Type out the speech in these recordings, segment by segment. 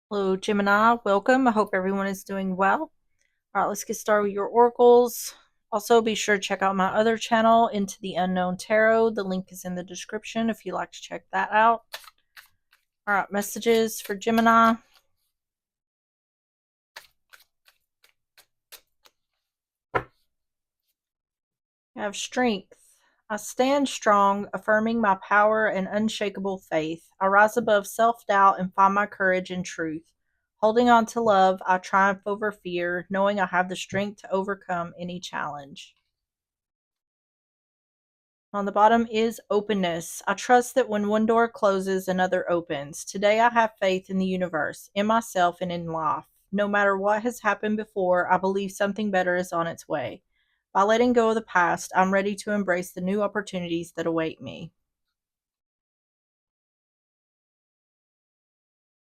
Hello, Gemini. Welcome. I hope everyone is doing well. All right, let's get started with your oracles. Also, be sure to check out my other channel, Into the Unknown Tarot. The link is in the description if you'd like to check that out. All right, messages for Gemini. I have strength. I stand strong, affirming my power and unshakable faith. I rise above self doubt and find my courage in truth. Holding on to love, I triumph over fear, knowing I have the strength to overcome any challenge. On the bottom is openness. I trust that when one door closes, another opens. Today I have faith in the universe, in myself, and in life. No matter what has happened before, I believe something better is on its way. By letting go of the past, I'm ready to embrace the new opportunities that await me.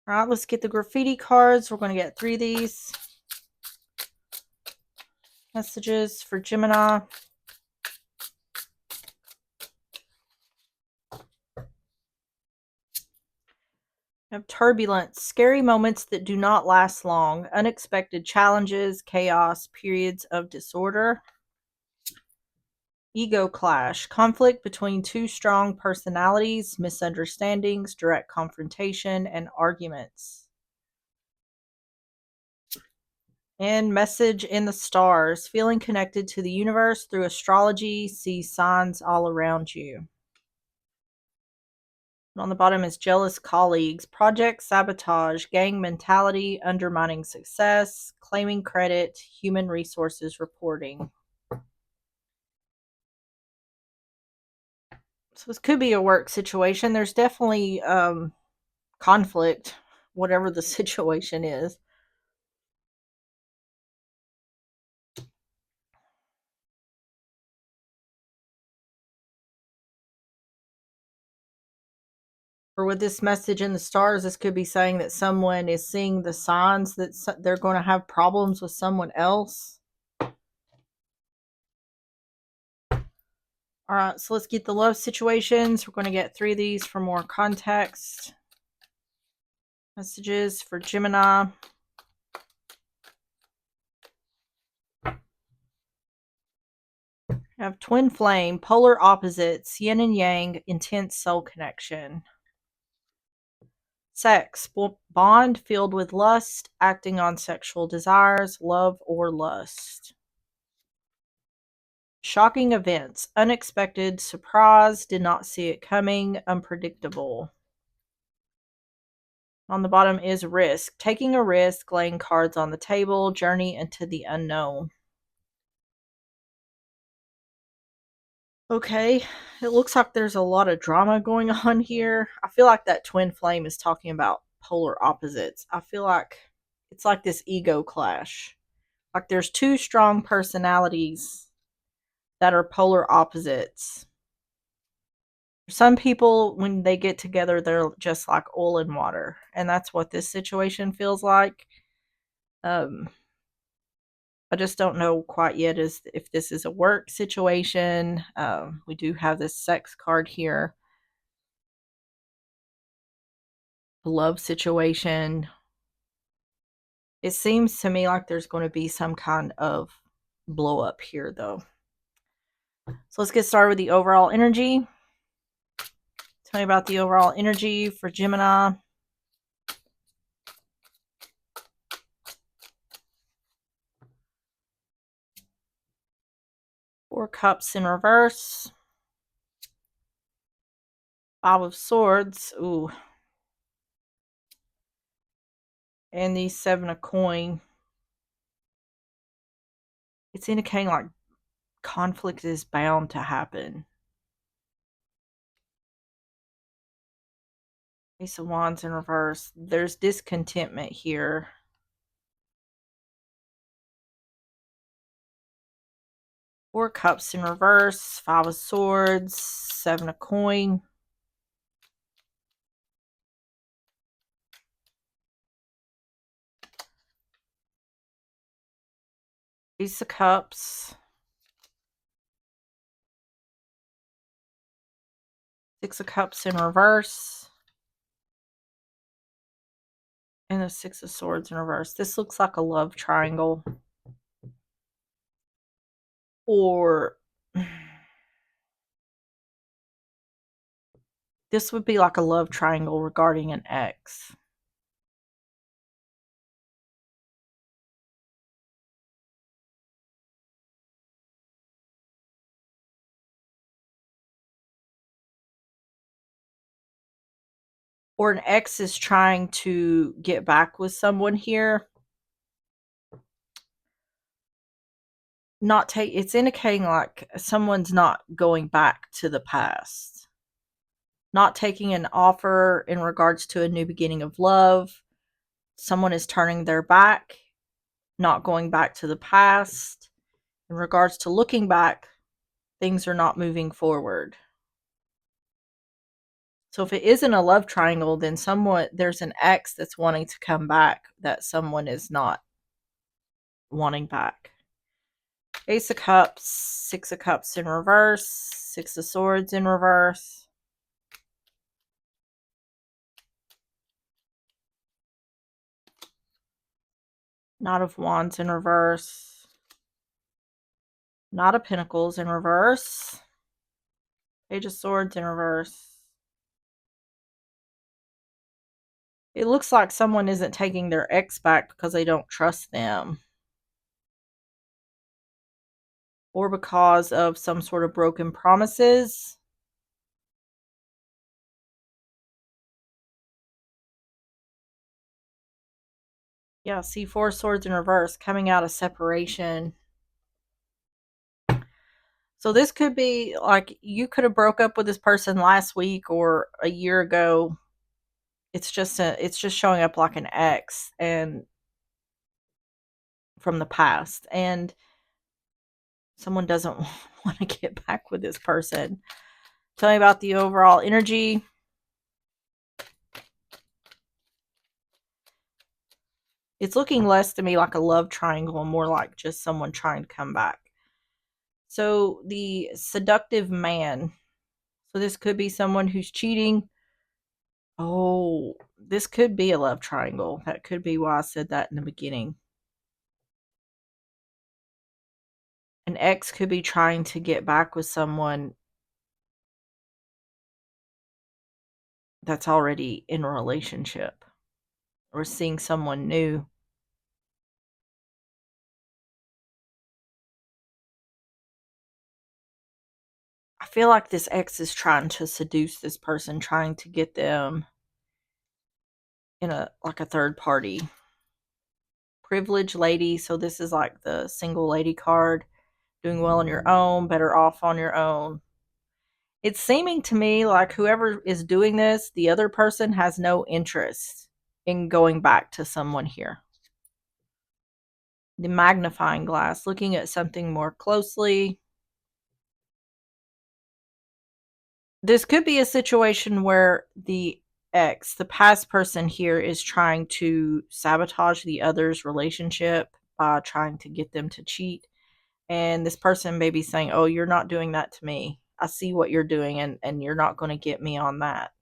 All right, let's get the graffiti cards. We're going to get 3 of these. Messages for Gemini. I have turbulence, scary moments that do not last long, unexpected challenges, chaos, periods of disorder. Ego clash, conflict between two strong personalities, misunderstandings, direct confrontation, and arguments. And message in the stars, feeling connected to the universe through astrology, see signs all around you. And on the bottom is jealous colleagues, project sabotage, gang mentality, undermining success, claiming credit, human resources reporting. So this could be a work situation. There's definitely conflict, whatever the situation is. Or with this message in the stars, this could be saying that someone is seeing the signs that they're going to have problems with someone else. All right, so let's get the love situations. We're going to get 3 of these for more context. Messages for Gemini. I have twin flame, polar opposites, yin and yang, intense soul connection. Sex, bond filled with lust, acting on sexual desires, love or lust. Shocking events, unexpected, surprise, did not see it coming, unpredictable. On the bottom is risk, taking a risk, laying cards on the table, journey into the unknown. Okay, it looks like there's a lot of drama going on here. I feel like that twin flame is talking about polar opposites. I feel like it's like this ego clash. Like there's two strong personalities that are polar opposites. Some people, when they get together, they're just like oil and water. And that's what this situation feels like. Um, I just don't know quite yet as if this is a work situation. We do have this sex card here. A love situation. It seems to me like there's going to be some kind of blow up here, though. So let's get started with the overall energy. Tell me about the overall energy for Gemini. 4 cups in reverse. 5 of swords. Ooh. And the 7 of coin. It's indicating like conflict is bound to happen. Ace of wands in reverse. There's discontentment here. 4 cups in reverse. 5 of swords. 7 of coin. Ace of cups. 6 of cups in reverse. And the Six of Swords in reverse. This looks like a love triangle. Or this would be like a love triangle regarding an ex. Or an ex is trying to get back with someone here. It's indicating like someone's not going back to the past. Not taking an offer in regards to a new beginning of love. Someone is turning their back, not going back to the past. In regards to looking back, things are not moving forward. So if it isn't a love triangle, then there's an ex that's wanting to come back that someone is not wanting back. Ace of Cups, Six of Cups in reverse, Six of Swords in reverse. Knight of Wands in reverse. Knight of Pentacles in reverse. Page of Swords in reverse. It looks like someone isn't taking their ex back because they don't trust them. Or because of some sort of broken promises. Yeah, see, Four Swords in reverse, coming out of separation. So this could be like you could have broke up with this person last week or a year ago. It's just showing up like an ex and from the past, and someone doesn't want to get back with this person. Tell me about the overall energy. It's looking less to me like a love triangle and more like just someone trying to come back. So the seductive man. So this could be someone who's cheating. Oh, this could be a love triangle. That could be why I said that in the beginning. An ex could be trying to get back with someone that's already in a relationship or seeing someone new. I feel like this ex is trying to seduce this person, trying to get them in a third party. Privileged lady, so this is like the single lady card. Doing well on your own, better off on your own. It's seeming to me like whoever is doing this, the other person has no interest in going back to someone here. The magnifying glass, looking at something more closely. This could be a situation where the ex, the past person here, is trying to sabotage the other's relationship by trying to get them to cheat. And this person may be saying, oh, you're not doing that to me. I see what you're doing, and you're not going to get me on that.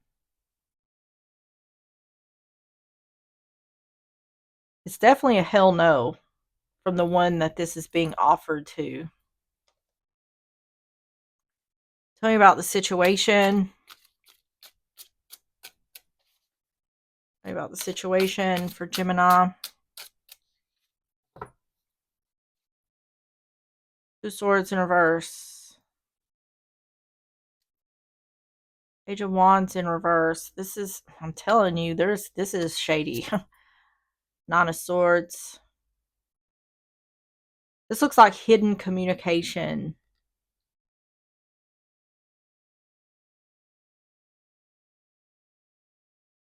It's definitely a hell no from the one that this is being offered to. Tell me about the situation. Tell me about the situation for Gemini. Two Swords in reverse. Page of Wands in reverse. I'm telling you, this is shady. Nine of Swords. This looks like hidden communication.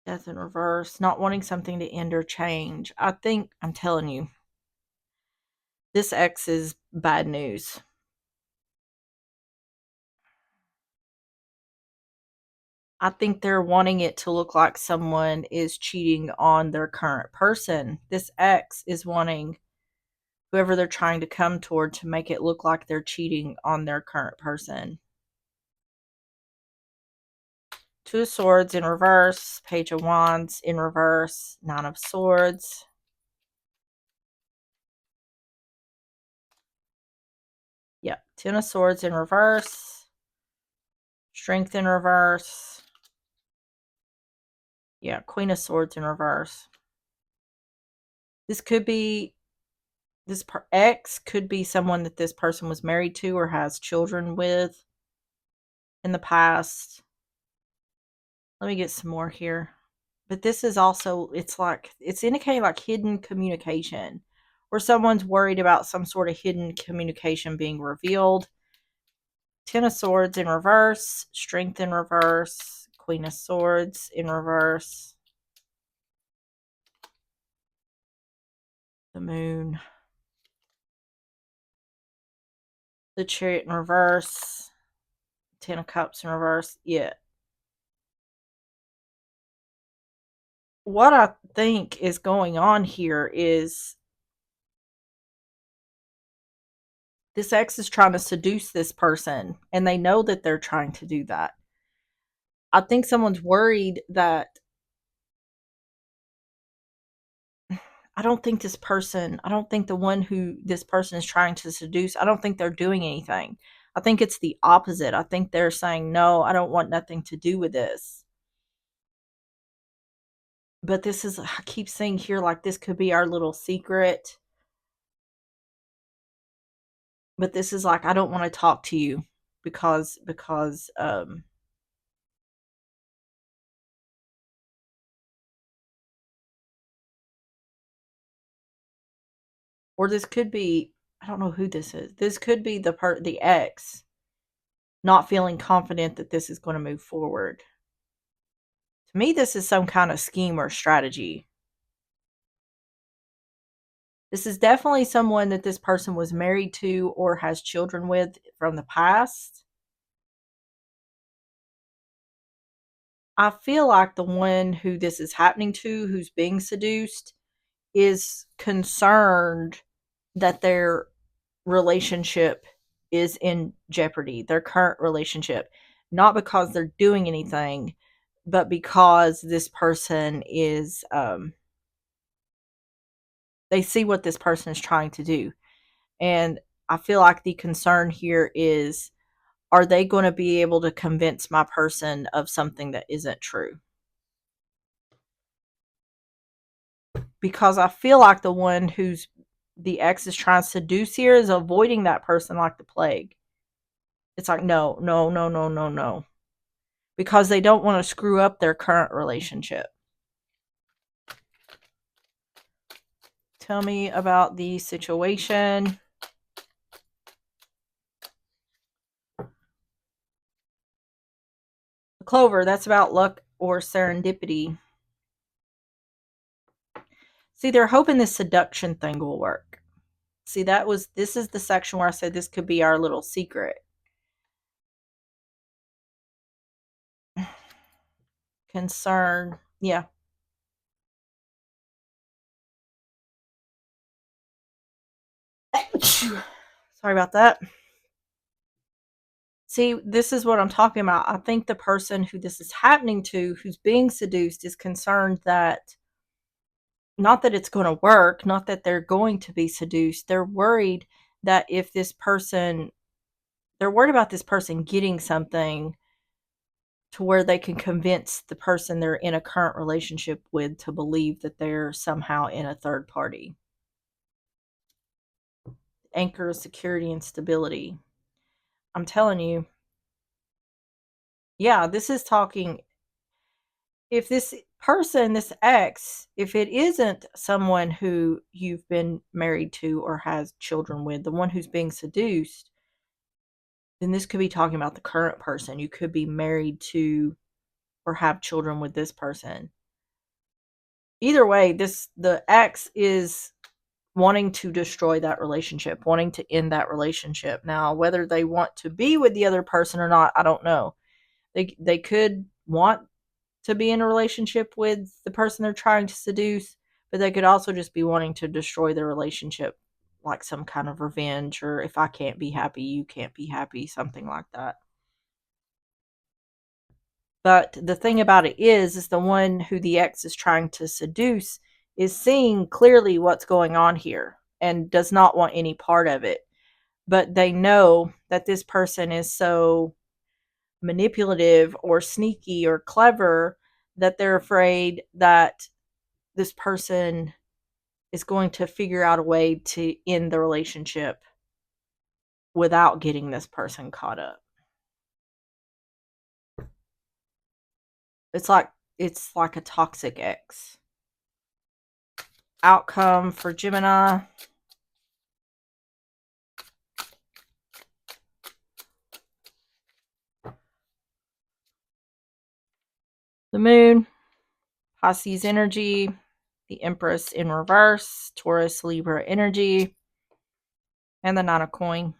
Death in reverse. Not wanting something to end or change. I'm telling you, this ex is bad news. I think they're wanting it to look like someone is cheating on their current person. This ex is wanting whoever they're trying to come toward to make it look like they're cheating on their current person. Two of Swords in reverse, Page of Wands in reverse, Nine of Swords. Yep, Ten of Swords in reverse, Strength in reverse. Yeah, Queen of Swords in reverse. This could be, ex could be someone that this person was married to or has children with in the past. Let me get some more here. But this is also, it's indicating like hidden communication, where someone's worried about some sort of hidden communication being revealed. Ten of Swords in reverse, Strength in reverse, Queen of Swords in reverse, the Moon, the Chariot in reverse, Ten of Cups in reverse. Yeah. What I think is going on here is this ex is trying to seduce this person, and they know that they're trying to do that. I think someone's worried that I don't think the one who this person is trying to seduce, I don't think they're doing anything. I think it's the opposite. I think they're saying, no, I don't want nothing to do with this. But this is, I keep saying here, like this could be our little secret. But this is like, I don't want to talk to you because or this could be, I don't know who this is. This could be the ex not feeling confident that this is going to move forward. To me, this is some kind of scheme or strategy. This is definitely someone that this person was married to or has children with from the past. I feel like the one who this is happening to, who's being seduced, is concerned that their relationship is in jeopardy, their current relationship. Not because they're doing anything, but because this person is, they see what this person is trying to do. And I feel like the concern here is, are they going to be able to convince my person of something that isn't true? Because I feel like the one who's the ex is trying to seduce here is avoiding that person like the plague. It's like, no, no, no, no, no, no. Because they don't want to screw up their current relationship. Tell me about the situation. The Clover, that's about luck or serendipity. See, they're hoping this seduction thing will work. See, this is the section where I said this could be our little secret. Concern. Yeah. Sorry about that. See, this is what I'm talking about. I think the person who this is happening to, who's being seduced, is concerned that, not that it's going to work, not that they're going to be seduced. They're worried that if this person, they're worried about this person getting something to where they can convince the person they're in a current relationship with to believe that they're somehow in a third party. Anchor of security and stability. I'm telling you, yeah, this is talking. If this person, this ex, if it isn't someone who you've been married to or has children with, the one who's being seduced, then this could be talking about the current person. You could be married to or have children with this person. Either way, the ex is wanting to destroy that relationship, wanting to end that relationship. Now, whether they want to be with the other person or not, I don't know. They could want to be in a relationship with the person they're trying to seduce, but they could also just be wanting to destroy the relationship, like some kind of revenge, or if I can't be happy, you can't be happy, something like that. But the thing about it is the one who the ex is trying to seduce is seeing clearly what's going on here and does not want any part of it. But they know that this person is so manipulative or sneaky or clever that they're afraid that this person is going to figure out a way to end the relationship without getting this person caught up. It's like a toxic ex. Outcome for Gemini. The moon, Pisces energy, the Empress in reverse, Taurus, Libra energy, and the Nine of Coin.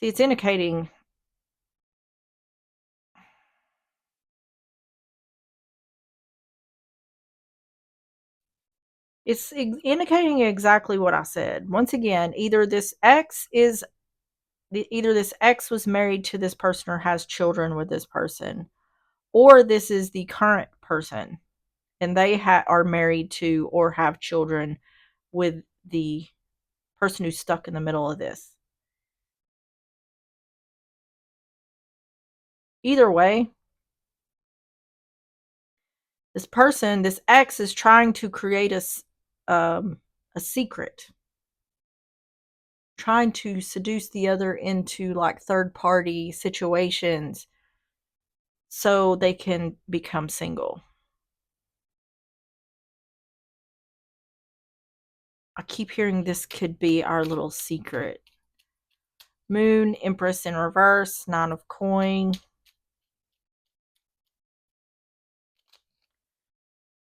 See, it's indicating exactly what I said. Once again, either this ex was married to this person or has children with this person, or this is the current person and they are married to or have children with the person who's stuck in the middle of this. Either way, this ex is trying to create a secret, trying to seduce the other into like third party situations so they can become single. I keep hearing this could be our little secret. Moon, Empress in reverse, Nine of Coin,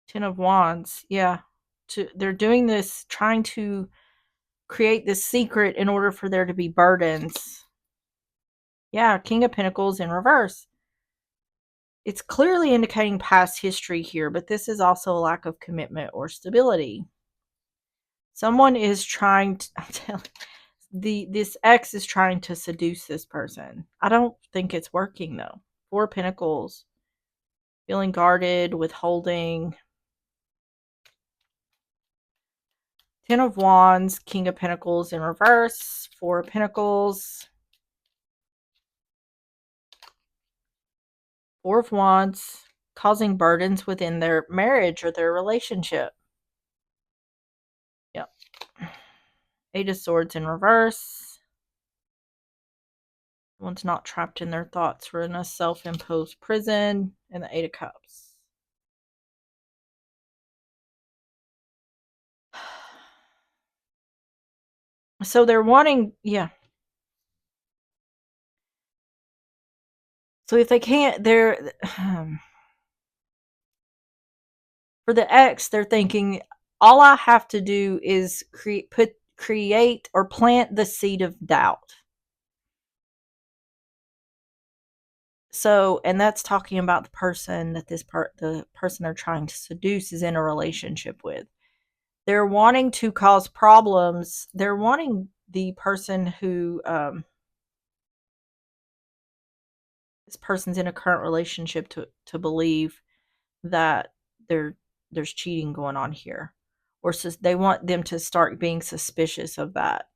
Ten of Wands. Yeah. They're doing this, trying to create this secret in order for there to be burdens. Yeah, King of Pentacles in reverse. It's clearly indicating past history here, but this is also a lack of commitment or stability. Someone is trying to, I'm telling this ex is trying to seduce this person. I don't think it's working though. Four of Pentacles, feeling guarded, withholding. Ten of Wands, King of Pentacles in reverse, Four of Pentacles, Four of Wands, causing burdens within their marriage or their relationship. Yep. Eight of Swords in reverse. One's not trapped in their thoughts. We're in a self-imposed prison. And the Eight of Cups. So they're wanting, yeah. So if they can't, they're for the ex, they're thinking all I have to do is create or plant the seed of doubt. So, and that's talking about the person that the person they're trying to seduce is in a relationship with. They're wanting to cause problems. They're wanting the person who this person's in a current relationship to believe that there's cheating going on here, or they want them to start being suspicious of that.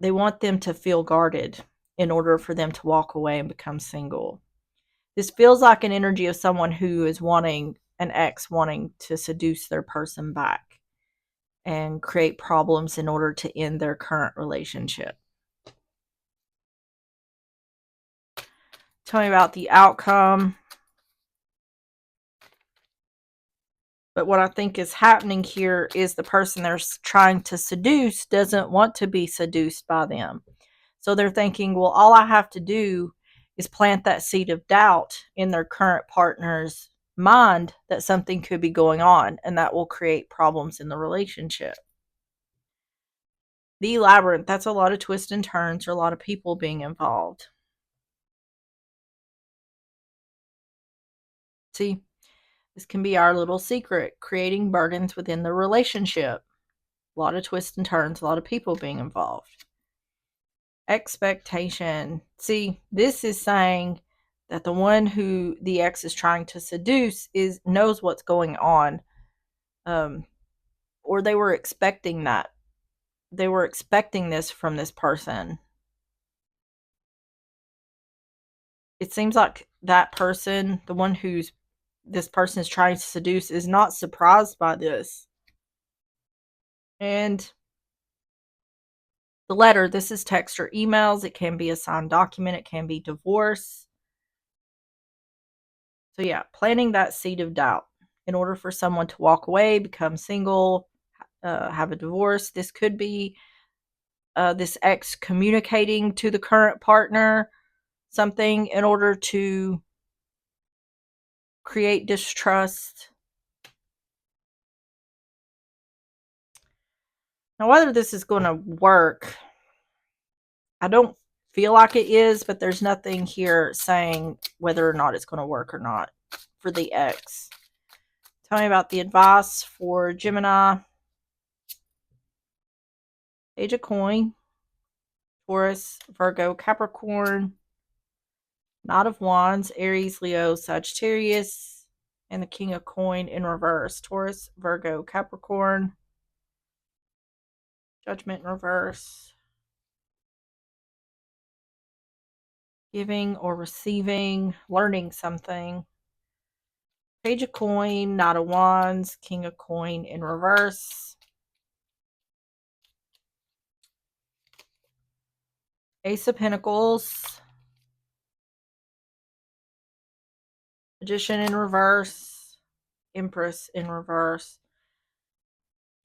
They want them to feel guarded in order for them to walk away and become single. This feels like an energy of someone who is wanting an ex wanting to seduce their person back and create problems in order to end their current relationship. Tell me about the outcome. But what I think is happening here is the person they're trying to seduce doesn't want to be seduced by them. So they're thinking, well, all I have to do is plant that seed of doubt in their current partner's mind that something could be going on, and that will create problems in the relationship. The labyrinth, that's a lot of twists and turns, or a lot of people being involved. See, this can be our little secret, creating burdens within the relationship. A lot of twists and turns, a lot of people being involved. Expectation. See, this is saying that the one who the ex is trying to seduce is knows what's going on. Um, or they were expecting that. They were expecting this from this person. It seems like that person, the one who's this person is trying to seduce, is not surprised by this. And the letter, this is text or emails. It can be a signed document. It can be divorce. So yeah, planting that seed of doubt in order for someone to walk away, become single, have a divorce. This could be this ex communicating to the current partner something in order to create distrust. Now, whether this is going to work, I don't feel like it is, but there's nothing here saying whether or not it's going to work or not for the ex. Tell me about the advice for Gemini. Page of Coin, Taurus, Virgo, Capricorn, Knight of Wands, Aries, Leo, Sagittarius, and the King of Coin in reverse. Taurus, Virgo, Capricorn, Judgment in reverse. Giving or receiving, learning something. Page of Coin, Knight of Wands, King of Coin in reverse. Ace of Pentacles, Magician in reverse, Empress in reverse.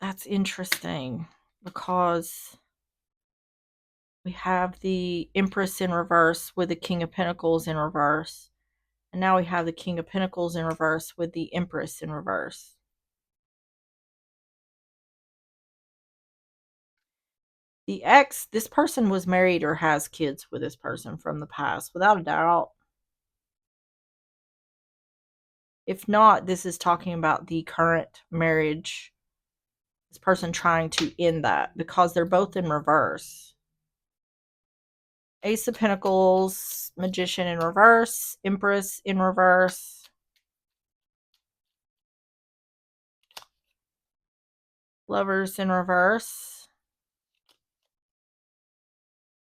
That's interesting because we have the Empress in reverse with the King of Pentacles in reverse. And now we have the King of Pentacles in reverse with the Empress in reverse. The ex, this person was married or has kids with this person from the past, without a doubt. If not, this is talking about the current marriage. This person trying to end that because they're both in reverse. Ace of Pentacles, Magician in reverse, Empress in reverse. Lovers in reverse.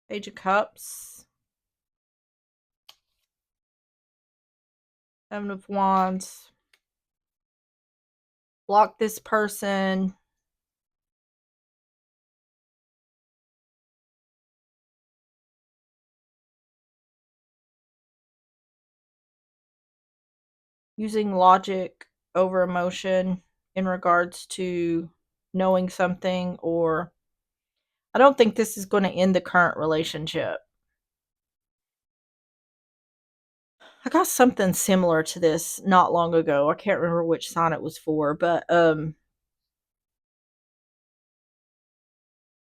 Page of Cups. Seven of Wands. Block this person. Using logic over emotion in regards to knowing something, or I don't think this is going to end the current relationship. I got something similar to this not long ago. I can't remember which sign it was for, but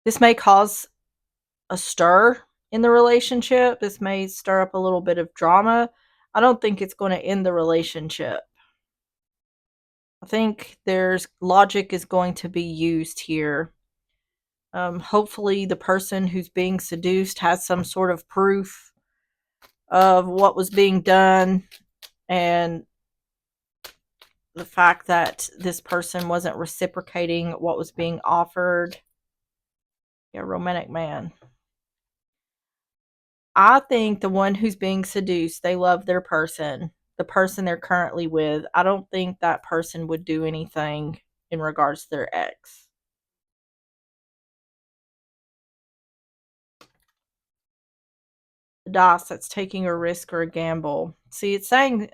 this may cause a stir in the relationship. This may stir up a little bit of drama. I don't think it's going to end the relationship. I think there's logic is going to be used here. Hopefully the person who's being seduced has some sort of proof of what was being done, and the fact that this person wasn't reciprocating what was being offered. Yeah, romantic man. I think the one who's being seduced, they love their person, the person they're currently with. I don't think that person would do anything in regards to their ex. The dice, that's taking a risk or a gamble. See, it's saying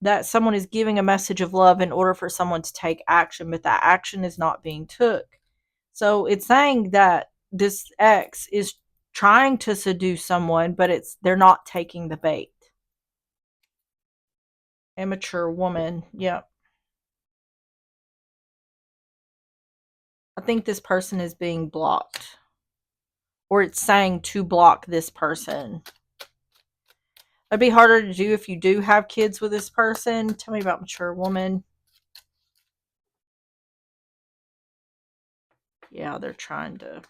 that someone is giving a message of love in order for someone to take action, but that action is not being took. So it's saying that this ex is trying to seduce someone, but they're not taking the bait. Immature woman. Yep. I think this person is being blocked. Or it's saying to block this person. It'd be harder to do if you do have kids with this person. Tell me about mature woman. Yeah, they're trying to.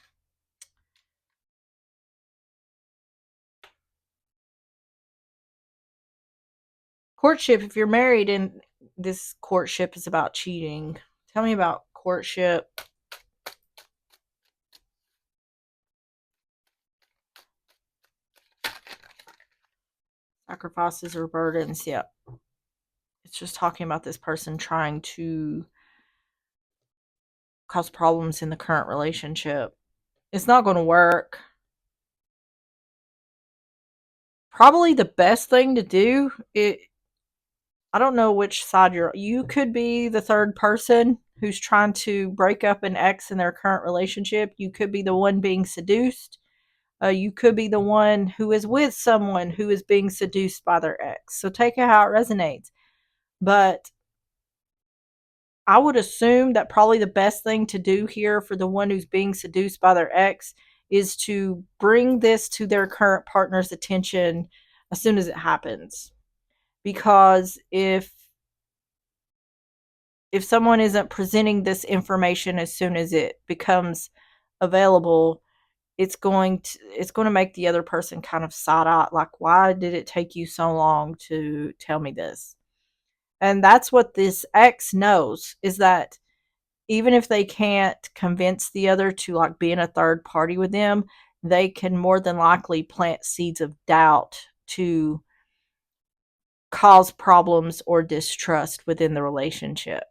Courtship, if you're married and this courtship is about cheating, tell me about courtship. Sacrifices or burdens. Yep. It's just talking about this person trying to cause problems in the current relationship. It's not going to work. Probably the best thing to do, I don't know which side you could be the third person who's trying to break up an ex in their current relationship. You could be the one being seduced. You could be the one who is with someone who is being seduced by their ex. So take it how it resonates. But I would assume that probably the best thing to do here for the one who's being seduced by their ex is to bring this to their current partner's attention as soon as it happens. Because if someone isn't presenting this information as soon as it becomes available, it's going to make the other person kind of side eye, like, why did it take you so long to tell me this? And that's what this ex knows, is that even if they can't convince the other to like be in a third party with them, they can more than likely plant seeds of doubt to cause problems or distrust within the relationship.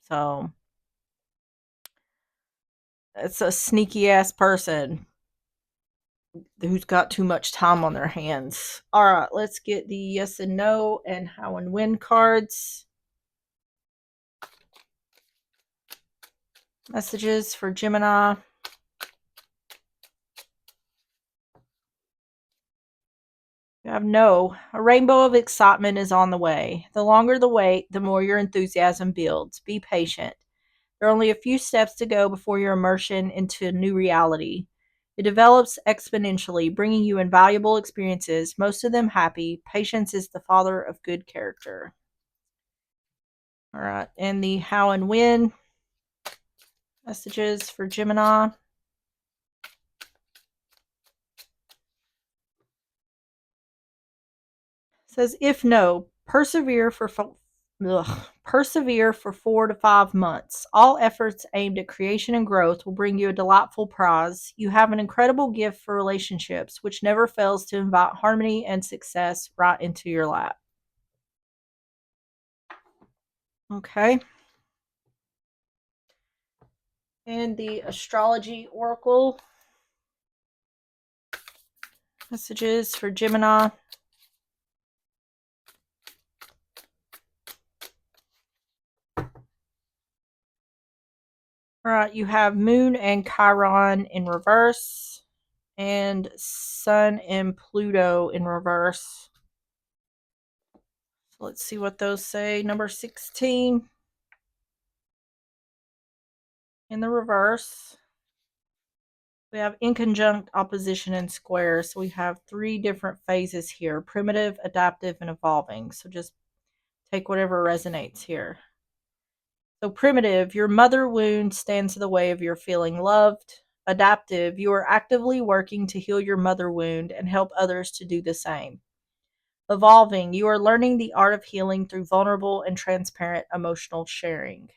So it's a sneaky ass person who's got too much time on their hands. All right, let's get the yes and no and how and when cards. Messages for Gemini. You have no. A rainbow of excitement is on the way. The longer the wait, the more your enthusiasm builds. Be patient. There are only a few steps to go before your immersion into a new reality. It develops exponentially, bringing you invaluable experiences, most of them happy. Patience is the father of good character. All right, and the how and when messages for Gemini. It says, if no, persevere for 4 to 5 months. All efforts aimed at creation and growth will bring you a delightful prize. You have an incredible gift for relationships, which never fails to invite harmony and success right into your lap. Okay. And the astrology oracle messages for Gemini. All right, you have Moon and Chiron in reverse, and Sun and Pluto in reverse. So let's see what those say. Number 16 in the reverse. We have inconjunct, opposition, and square. So we have 3 different phases here: primitive, adaptive, and evolving. So just take whatever resonates here. So primitive, your mother wound stands in the way of your feeling loved. Adaptive, you are actively working to heal your mother wound and help others to do the same. Evolving, you are learning the art of healing through vulnerable and transparent emotional sharing.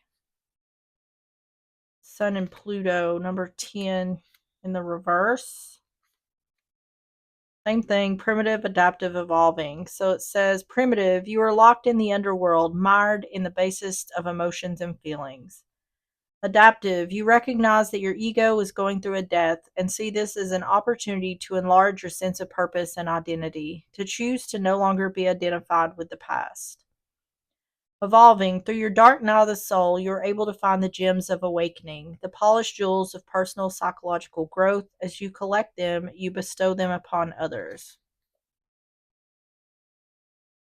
Sun and Pluto, number 10 in the reverse. Same thing, primitive, adaptive, evolving. So it says, primitive, you are locked in the underworld, mired in the basest of emotions and feelings. Adaptive, you recognize that your ego is going through a death and see this as an opportunity to enlarge your sense of purpose and identity, to choose to no longer be identified with the past. Evolving, through your dark night of the soul, you are able to find the gems of awakening, the polished jewels of personal psychological growth. As you collect them, you bestow them upon others.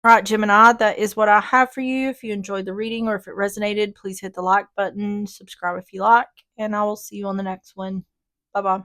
All right, Gemini, that is what I have for you. If you enjoyed the reading or if it resonated, please hit the like button, subscribe if you like, and I will see you on the next one. Bye bye.